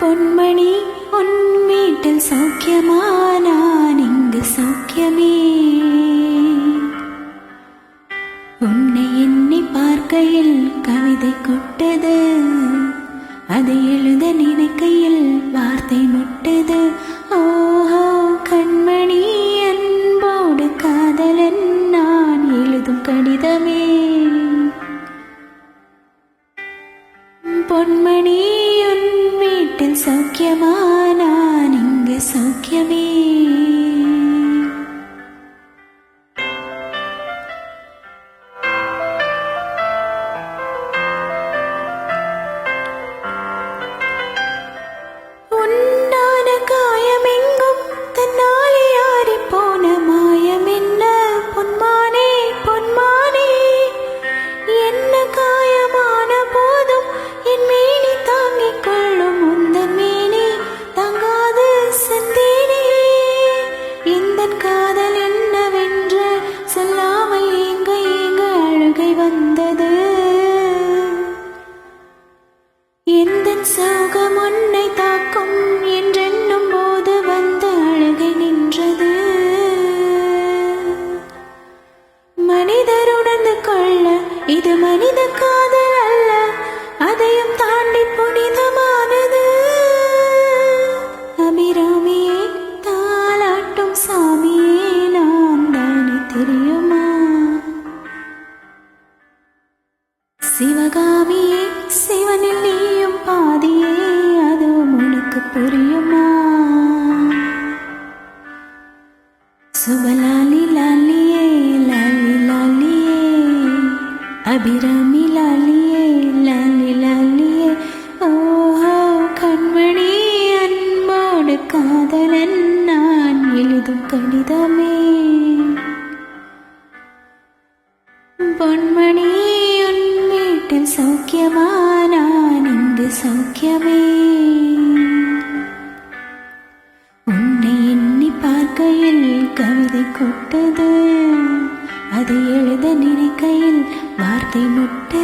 பொன்மணி உன் வீட்டில் சௌக்கியமா? நான் இங்கு சௌக்கியமே. உன்னை எண்ணி பார்க்கையில் கவிதை கொட்டது, அதை எழுத நினைக்கையில் வார்த்தை முட்டது. ஓஹோ கண்மணி, அன்போடு காதலன் நான் எழுதும் கடிதமே. பொன்மணி உன் வீட்டில் சௌக்கியமா? நான் இங்கு சௌக்கியமே. உண்டான காயமெங்கும் தன்னாலே ஆறிப்போன மாயம் என்ன பொன்மானே, பொன்மானே. என்ன காயமான போதும் என் மேனி தாங்கிக் கொள்ளும், உந்தன் மேனி தாங்காது செந்தேனே. எந்தன் காதல் என்னவென்று சொல்லாமல் ஏங்க ஏங்க அழுகை வந்தது. எந்தன் சோகம் உன்னை தாக்கும் என்றெண்ணும் போது வந்த அழுகை நின்றது. மனிதர் உணர்ந்து கொள்ள இது மனித காதல் அல்ல, அதையும் தாண்டி புனிதமானது. அபிராமியே தாலாட்டும் சாமியே நான் தானே தெரியுமா? சிவகாமியே சிவனில் நீயும் பாதியே, அதுவும் உனக்கு புரியுமா? சுபலாலி லாலியே லாலி லாலியே, அபிராமி லாலியே லாலி லாலியே. ஓஹோ கண்மணி, அன்போடு காதலன் நான் எழுதும் கடிதமே. பொன்மணி உன் வீட்டில் சௌக்கியமா? நான் இங்கு சௌக்கியமே. உன்னை எண்ணி பார்க்கையில் கவிதை கொட்டது, அதை எழுத நினைக்கையில் வார்த்தை முட்டது.